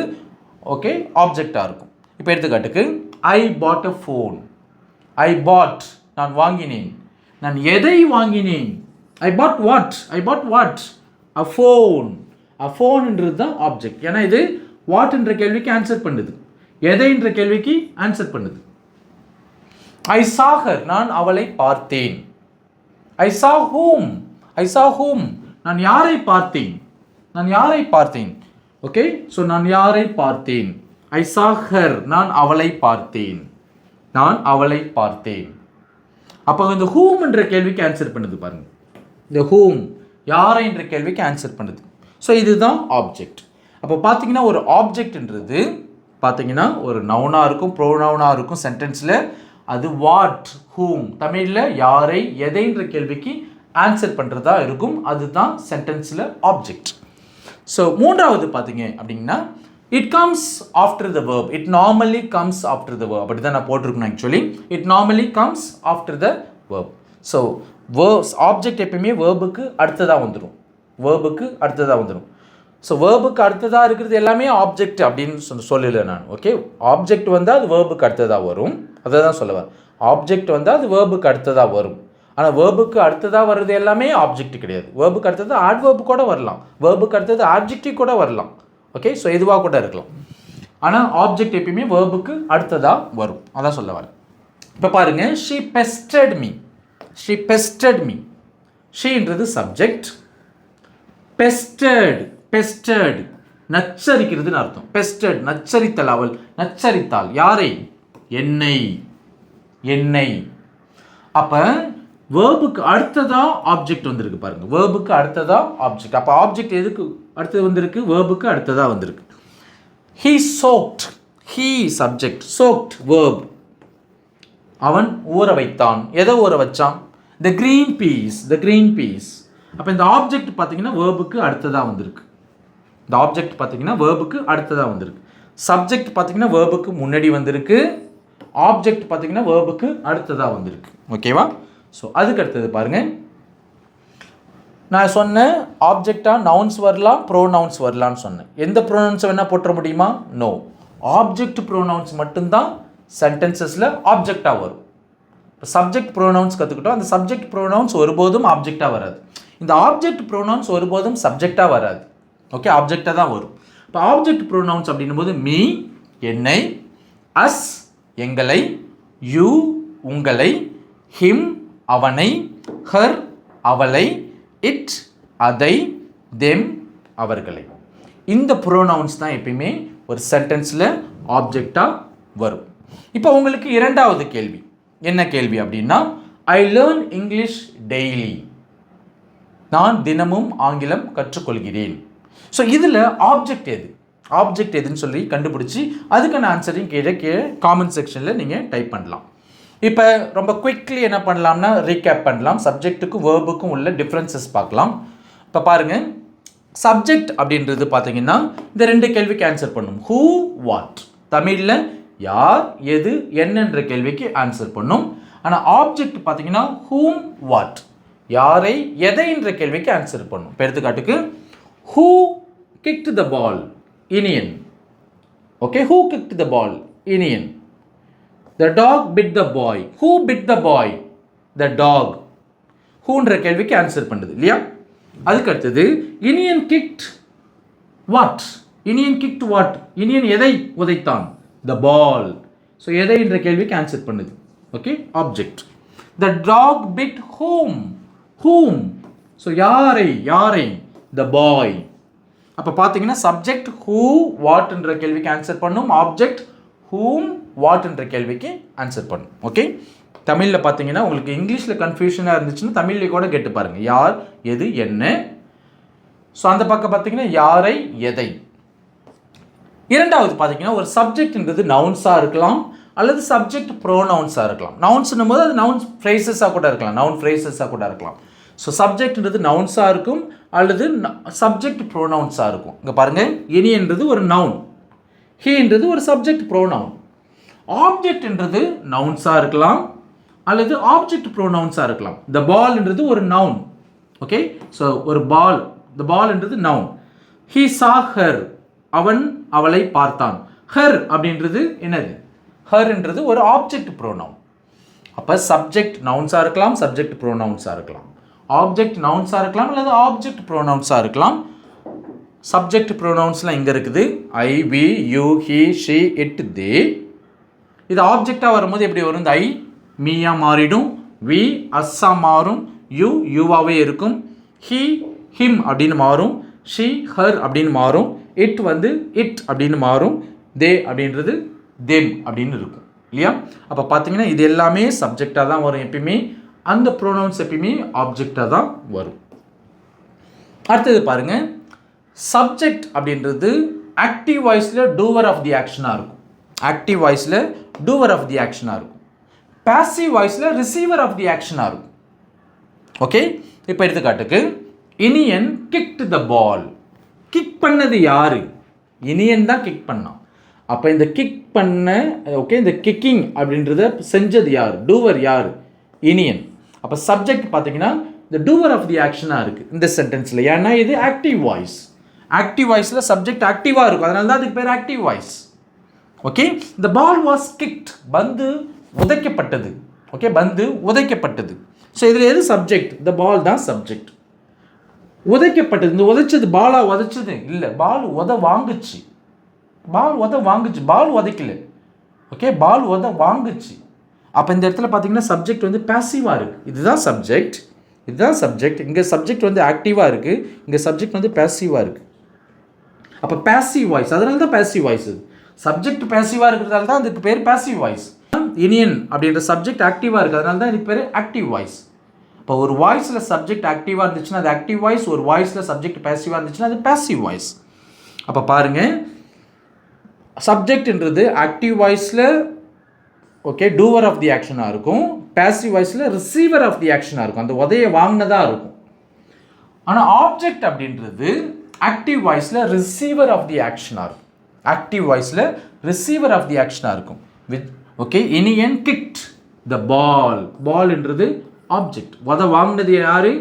ஓகே ஆப்ஜெக்டாக இருக்கும். இப்போ எடுத்துக்காட்டுக்கு, ஐ பாட் அ ஃபோன். ஐ பாட், நான் வாங்கினேன். நான் எதை வாங்கினேன்? I bought what? I bought what? A phone. அ ஃபோன்ன்றது தான் ஆப்ஜெக்ட். ஏன்னா இது வாட்ன்ற கேள்விக்கு ஆன்சர் பண்ணுது, எதைன்ற கேள்விக்கு ஆன்சர் பண்ணுது. ஐ சா ஹர், நான் அவளை பார்த்தேன். ஐ சா ஹூம். ஐ சா ஹூம், நான் யாரை பார்த்தேன்? நான் யாரை பார்த்தேன்? ஓகே, ஸோ நான் யாரை பார்த்தேன்? ஐ சா ஹர், நான் அவளை பார்த்தேன். நான் அவளை பார்த்தேன். அப்போ இந்த ஹூம்ன்ற கேள்விக்கு ஆன்சர் பண்ணுது பாருங்க. இந்த ஹூம், யாரைன்ற கேள்விக்கு ஆன்சர் பண்ணுது. ஸோ இதுதான் ஆப்ஜெக்ட். அப்போ பார்த்தீங்கன்னா, ஒரு ஆப்ஜெக்ட்ன்றது பார்த்தீங்கன்னா ஒரு நவுனாக இருக்கும், ப்ரோனவுனாக இருக்கும் சென்டென்ஸில். அது வாட், ஹூம், தமிழில் யாரை எதைன்ற கேள்விக்கு ஆன்சர் பண்ணுறதா இருக்கும். அதுதான் சென்டென்ஸில் ஆப்ஜெக்ட். ஸோ மூன்றாவது பார்த்தீங்க அப்படின்னா, it comes after the verb. It normally comes after the verb. அப்படி தான் நான் போட்டிருக்கணும் actually. It normally comes after the verb. So verbs, object எப்பயுமே வேர்புக்கு அடுத்ததாக வந்துடும். வேர்புக்கு அடுத்ததாக வந்துடும். ஸோ வேர்புக்கு அடுத்ததாக இருக்கிறது எல்லாமே ஆப்ஜெக்ட் அப்படின்னு சொல்லலை நான். ஓகே, ஆப்ஜெக்ட் வந்தால் அது வேர்புக்கு அடுத்ததாக வரும். அதை தான் சொல்லுவேன். ஆப்ஜெக்ட் வந்தால் அது வேர்புக்கு அடுத்ததாக வரும். ஆனால் வேர்புக்கு அடுத்ததாக வர்றது எல்லாமே ஆப்ஜெக்ட் கிடையாது. வேர்புக்கு அடுத்தது ஆட்வேர்பு கூட வரலாம். வேர்புக்கு அடுத்தது ஆட்ஜெக்டிவ் கூட வரலாம். ஓகே, ஸோ எதுவாக கூட இருக்கலாம். ஆனால் ஆப்ஜெக்ட் எப்பயுமே வேர்புக்கு அடுத்ததாக வரும். அதான் சொல்ல வரேன். இப்போ பாருங்கள், she pestered me. She pestered me. ஷீன்றது சப்ஜெக்ட். பெஸ்டட், பெஸ்டட் நச்சரிக்கிறதுன்னு அர்த்தம். பெஸ்டட் நச்சரித்தல். அவள் நச்சரித்தாள். யாரை? என்னை. என்னை. அப்போ வேர்புக்கு அடுத்ததா ஆப்ஜெக்ட் வந்திருக்கு பாருங்க. வேர்புக்கு அடுத்ததா ஆப்ஜெக்ட். அப்போ ஆப்ஜெக்ட் எதுக்கு அடுத்தது வந்திருக்கு? வேர்புக்கு அடுத்ததா வந்திருக்கு. He soaked. He subject. Soaked verb. அவன் ஊற வைத்தான். எதை ஊற வச்சான்? The green peas. The green peas. அப்போ இந்த ஆப்ஜெக்ட் பார்த்தீங்கன்னா வேர்புக்கு அடுத்ததாக வந்திருக்கு. இந்த ஆப்ஜெக்ட் பார்த்தீங்கன்னா வேர்புக்கு அடுத்ததாக வந்திருக்கு. சப்ஜெக்ட் பார்த்தீங்கன்னா வேர்புக்கு முன்னாடி வந்திருக்கு. ஆப்ஜெக்ட் பார்த்தீங்கன்னா வேர்புக்கு அடுத்ததாக வந்திருக்கு. ஓகேவா? ஸோ அதுக்கு அடுத்தது பாருங்கள். நான் சொன்னேன் ஆப்ஜெக்டாக நவுன்ஸ் வரலாம், ப்ரோனவுன்ஸ் வரலான்னு சொன்னேன். எந்த ப்ரோனவுன்ஸை வேணால் போட்டுற முடியுமா? நோ. ஆப்ஜெக்ட் ப்ரோனவுன்ஸ் மட்டும்தான் சென்டென்சஸில் ஆப்ஜெக்டாக வரும். இப்போ சப்ஜெக்ட் ப்ரோனவுன்ஸ் கற்றுக்கிட்டோம். அந்த சப்ஜெக்ட் ப்ரோனவுன்ஸ் ஒருபோதும் ஆப்ஜெக்டாக வராது. இந்த ஆப்ஜெக்ட் ப்ரோனவுன்ஸ் ஒருபோதும் சப்ஜெக்டாக வராது. ஓகே, ஆப்ஜெக்டாக தான் வரும். இப்போ ஆப்ஜெக்ட் ப்ரோனவுன்ஸ் அப்படின்னும் போது மீ என்னை, அஸ் எங்களை, யூ உங்களை, ஹிம் அவனை, ஹர் அவளை, இட் அதை, தெம் அவர்களை. இந்த ப்ரோனவுன்ஸ் தான் எப்பயுமே ஒரு சென்டென்ஸில் ஆப்ஜெக்டாக வரும். இப்போ உங்களுக்கு இரண்டாவது கேள்வி என்ன கேள்வி அப்படின்னா, ஐ லேர்ன் இங்கிலீஷ் டெய்லி. நான் தினமும் ஆங்கிலம் கற்றுக்கொள்கிறேன். ஸோ இதில் ஆப்ஜெக்ட் எது, ஆப்ஜெக்ட் எதுன்னு சொல்லி கண்டுபிடிச்சி அதுக்கான ஆன்சரையும் கீழே காமெண்ட் செக்ஷனில் நீங்கள் டைப் பண்ணலாம். இப்போ ரொம்ப குவிக்லி என்ன பண்ணலாம்னா ரீகேப் பண்ணலாம். சப்ஜெக்ட்டுக்கும் வேர்புக்கும் உள்ள டிஃப்ரென்சஸ் பார்க்கலாம். இப்போ பாருங்கள், சப்ஜெக்ட் அப்படின்றது பார்த்தீங்கன்னா இந்த ரெண்டு கேள்விக்கு ஆன்சர் பண்ணும். ஹூ வாட், தமிழில் யார் எது என்னன்ற கேள்விக்கு ஆன்சர் பண்ணும். ஆனால் ஆப்ஜெக்ட் பார்த்தீங்கன்னா ஹூம் வாட், யாரை எதை என்ற கேள்விக்கு ஆன்சர் பண்ணும். இப்போ எடுத்துக்காட்டுக்கு who kicked the ball, Iniyan. Okay, who kicked the ball, Iniyan. The dog bit the boy. Who bit the boy? The dog. ஹூன்ற கேள்விக்கு ஆன்சர் பண்ணுது இல்லையா? அதுக்கு அடுத்தது Iniyan kicked what, Iniyan kicked what, Iniyan எதை உதைத்தான்? The ball. ஸோ எதை என்ற கேள்விக்கு ஆன்சர் பண்ணுது. Okay, object. The dog bit whom, whom. So யாரை, யாரை? The boy. அப்போ பார்த்தீங்கன்னா சப்ஜெக்ட் ஹூ வாட்ன்ற கேள்விக்கு ஆன்சர் பண்ணும், ஆப்ஜெக்ட் whom வாட் என்ற கேள்விக்கு ஆன்சர் பண்ணும். ஓகே, தமிழில் பார்த்தீங்கன்னா உங்களுக்கு இங்கிலீஷில் கன்ஃபியூஷனாக இருந்துச்சுன்னா தமிழ்லேயே கூட கேட்டு பாருங்கள், யார் எது என்ன. ஸோ அந்த பக்கம் பார்த்தீங்கன்னா யாரை எதை. இரண்டாவது பார்த்தீங்கன்னா ஒரு சப்ஜெக்ட்ன்றது நவுன்ஸாக இருக்கலாம் அல்லது சப்ஜெக்ட் ப்ரோனவுன்ஸாக இருக்கலாம். நவுன்ஸ்னும் போது அது நவுன்ஸ் ஃப்ரேசஸாக கூட இருக்கலாம், நவுன் ஃப்ரேசஸாக கூட இருக்கலாம். ஸோ சப்ஜெக்ட்ன்றது நவுன்ஸாக இருக்கும் அல்லது சப்ஜெக்ட் ப்ரோனவுன்ஸாக இருக்கும். இங்கே பாருங்கள், இனின்றது ஒரு நவுன், ஹீன்றது ஒரு சப்ஜெக்ட் ப்ரோனவுன். ஆப்ஜெக்ட்ன்றது நவுன்ஸாக இருக்கலாம் அல்லது ஆப்ஜெக்ட் ப்ரோனவுன்ஸாக இருக்கலாம். த பால்ன்றது ஒரு நவுன். ஓகே, ஸோ ஒரு பால், த பால்ன்றது நவுன். ஹீ சா ஹர், அவன் அவளை பார்த்தான். ஹர் அப்படின்றது என்னது? ஹர்ன்றது ஒரு ஆப்ஜெக்ட் ப்ரோனவுன். அப்போ சப்ஜெக்ட் நவுன்ஸாக இருக்கலாம், சப்ஜெக்ட் ப்ரோனவுன்ஸாக இருக்கலாம். ஆப்ஜெக்ட் நவுன்ஸாக இருக்கலாம் அல்லது ஆப்ஜெக்ட் ப்ரோனவுன்ஸாக இருக்கலாம். சப்ஜெக்ட் ப்ரோனவுன்ஸ்லாம் இங்கே இருக்குது. I, we, you, he, she, it, they. இது ஆப்ஜெக்டாக வரும்போது எப்படி வரும்? இந்த ஐ மீயாக மாறிடும், வி அஸ்ஸா மாறும், யூ யூவாகவே இருக்கும், ஹி ஹிம் அப்படின்னு மாறும், ஷி ஹர் அப்படின்னு மாறும், இட் இட் அப்படின்னு மாறும், தே அப்படின்றது தெம் அப்படின்னு இருக்கும் இல்லையா? அப்போ பார்த்தீங்கன்னா இது எல்லாமே சப்ஜெக்டாக தான் வரும் எப்பயுமே. அந்த ப்ரோனவுன்ஸ் எப்பயுமே ஆப்ஜெக்டாக தான் வரும். அடுத்தது பாருங்கள், சப்ஜெக்ட் அப்படின்றது ஆக்டிவ் வாய்ஸில் டூவர் ஆஃப் தி ஆக்ஷனாக இருக்கும். ஆக்டிவ் வாய்ஸில் டூவர் ஆஃப் தி ஆக்ஷனாக இருக்கும். பாசிவ் வாய்ஸில் ரிசீவர் ஆஃப் தி ஆக்ஷனாக இருக்கும். ஓகே, இப்போ எடுத்துக்காட்டுக்கு Iniyan kicked the ball. Kick பண்ணது யாரு? இனியன் தான் கிக் பண்ணான். அப்போ இந்த கிக் பண்ண, ஓகே, இந்த கிக்கிங் அப்படின்றத செஞ்சது யார்? டூவர் யார்? இனியன். அப்போ சப்ஜெக்ட் பார்த்தீங்கன்னா இந்த டூவர் ஆஃப் தி ஆக்ஷனாக இருக்குது இந்த சென்டென்ஸில். ஏன்னா இது ஆக்டிவ் வாய்ஸ். ஆக்டிவ் வாய்ஸில் சப்ஜெக்ட் ஆக்டிவாக இருக்கும், அதனால தான் அதுக்கு பேர் ஆக்டிவ் வாய்ஸ். ஓகே, இந்த பால் வாஸ் கிக்ட், பந்து உதைக்கப்பட்டது. ஓகே, பந்து உதைக்கப்பட்டது. ஸோ இதில் எது சப்ஜெக்ட்? இந்த பால் தான் சப்ஜெக்ட். உதைக்கப்பட்டது, இந்த உதைச்சது பாலா உதைச்சது இல்லை, பால் வாங்குச்சு. பால் வாங்குச்சு, பால் உதைக்கல. ஓகே, பால் வாங்குச்சு. அப்போ இந்த இடத்துல பார்த்தீங்கன்னா சப்ஜெக்ட் பாசிவாக இருக்குது. இதுதான் சப்ஜெக்ட், இதுதான் சப்ஜெக்ட். இங்கே சப்ஜெக்ட் ஆக்டிவாக இருக்குது, இங்கே சப்ஜெக்ட் பாசிவாக இருக்குது. அப்போ பாசிவ் வாய்ஸ், அதனால தான் பாசிவ் வாய்ஸ். சப்ஜெக்ட் பாசிவாக இருக்கிறதால தான் அதுக்கு பேர் பாசிவ் வாய்ஸ். இனியன் அப்படின்ற சப்ஜெக்ட் ஆக்டிவாக இருக்குது, அதனால தான் இதுக்கு பேர் ஆக்டிவ் வாய்ஸ். இப்போ ஒரு வாய்ஸில் சப்ஜெக்ட் ஆக்டிவாக இருந்துச்சுன்னா அது ஆக்டிவ் வாய்ஸ், ஒரு வாய்ஸில் சப்ஜெக்ட் பேசிவாக இருந்துச்சுன்னா அது பேசிவ் வாய்ஸ். அப்போ பாருங்கள், சப்ஜெக்ட்ன்றது ஆக்டிவ் வாய்ஸில் ஓகே டூவர் ஆஃப் தி ஆக்ஷனாக இருக்கும், பேசிவ் வாய்ஸில் ரிசீவர் ஆஃப் தி ஆக்ஷனாக இருக்கும், அந்த உதையை வாங்கினதாக இருக்கும். ஆனால் ஆப்ஜெக்ட் அப்படின்றது ஆக்டிவ் வாய்ஸில் ரிசீவர் ஆஃப் தி ஆக்ஷனாக இருக்கும், ஆக்டிவ் வாய்ஸில் ரிசீவர் ஆஃப் தி ஆக்ஷனாக இருக்கும். With okay Iniyan kicked the ball, பால்ன்றது ஆப்ஜெக்ட், உதை வாங்கினது யார்?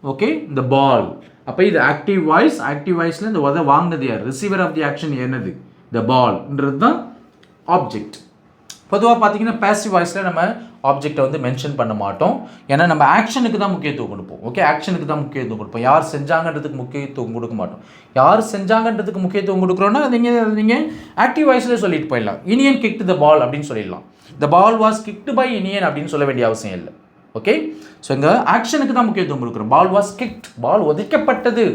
ஓகே இந்த பால். அப்போ இது ஆக்டிவ் வாய்ஸ், ஆக்டிவ் வாய்ஸில் இந்த உதை வாங்கினது யார்? ரிசீவர் ஆஃப் தி ஆக்ஷன் என்னது? த பால்ன்றது தான் ஆப்ஜெக்ட். பொதுவாக பார்த்தீங்கன்னா பேசிவ் வாய்ஸில் நம்ம ஆப்ஜெக்டை வந்து மென்ஷன் பண்ண மாட்டோம், ஏன்னா நம்ம ஆக்ஷனுக்கு தான் முக்கியத்துவம் கொடுப்போம். ஓகே ஆக்ஷனுக்கு தான் முக்கியத்துவம் கொடுப்போம், யார் செஞ்சாங்கன்றதுக்கு முக்கியத்துவம் கொடுக்க மாட்டோம். யார் செஞ்சாங்கன்றதுக்கு முக்கியத்துவம் கொடுக்குறோன்னா நீங்கள் ஆக்டிவ் வாய்ஸில் சொல்லிட்டு போயிடலாம், இனியன் கிக்டு த பால் அப்படின்னு சொல்லிடலாம். த பால் வாஸ் கிக்டு பை இனியன் அப்படின்னு சொல்ல வேண்டிய அவசியம் இல்லை. ஓகே ஸோ இங்கே ஆக்ஷனுக்கு தான் முக்கியத்துவம் கொடுக்குறோம். பால் வாஸ் கிக்ட், பால் உதைக்கப்பட்டது,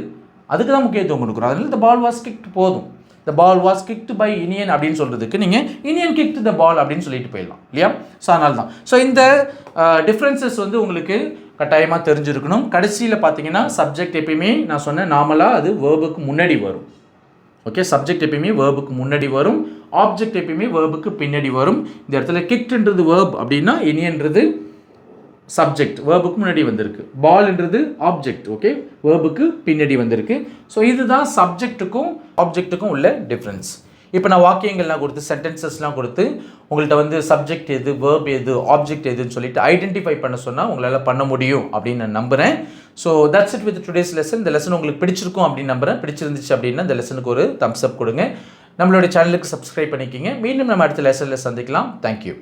அதுக்கு தான் முக்கியத்துவம் கொடுக்குறோம். அதனால த பால் வாஸ் கிக்ட் போதும். த பால் வாஸ் கிக்டு பை இனியன் அப்படின்னு சொல்கிறதுக்கு நீங்கள் இனியன் கிக்டு த பால் அப்படின்னு சொல்லிட்டு போயிடலாம் இல்லையா? ஸோ அதனால தான். ஸோ இந்த டிஃப்ரென்சஸ் வந்து உங்களுக்கு கட்டாயமாக தெரிஞ்சிருக்கணும். கடைசியில் பார்த்தீங்கன்னா சப்ஜெக்ட் எப்பயுமே நான் சொன்னேன் நார்மலாக அது வேர்புக்கு முன்னாடி வரும். ஓகே சப்ஜெக்ட் எப்பயுமே வேர்புக்கு முன்னாடி வரும், ஆப்ஜெக்ட் எப்பயுமே வேர்புக்கு பின்னாடி வரும். இந்த இடத்துல கிக்ட்ன்றது வேர்ப் அப்படின்னா இனியன்றது சப்ஜெக்ட் வேர்புக்கு முன்னாடி வந்திருக்கு, பால்ன்றது ஆப்ஜெக்ட் ஓகே வேர்புக்கு பின்னாடி வந்திருக்கு. ஸோ இதுதான் சப்ஜெக்ட்டுக்கும் ஆப்ஜெக்ட்டுக்கும் உள்ள டிஃப்ரென்ஸ். இப்போ நான் வாக்கியங்கள்லாம் கொடுத்து சென்டென்சஸ்லாம் கொடுத்து உங்கள்கிட்ட வந்து சப்ஜெக்ட் எது, வேர்ப் எது, ஆப்ஜெக்ட் எதுன்னு சொல்லிட்டு ஐடென்டிஃபை பண்ண சொன்னால் உங்களால் பண்ண முடியும் அப்படின்னு நான் நம்புகிறேன். So that's it with today's lesson. இந்த லெசன் உங்களுக்கு பிடிச்சிருக்கும் அப்படின்னு நம்புகிறேன். பிடிச்சிருந்துச்சு அப்படின்னா இந்த லெசனுக்கு ஒரு தம்ஸ் அப் கொடுங்க, நம்மளுடைய சேனலுக்கு சப்ஸ்கிரைப் பண்ணிக்கிங்க. மீண்டும் நம்ம அடுத்த லெசனில் சந்திக்கலாம். தேங்க்யூ.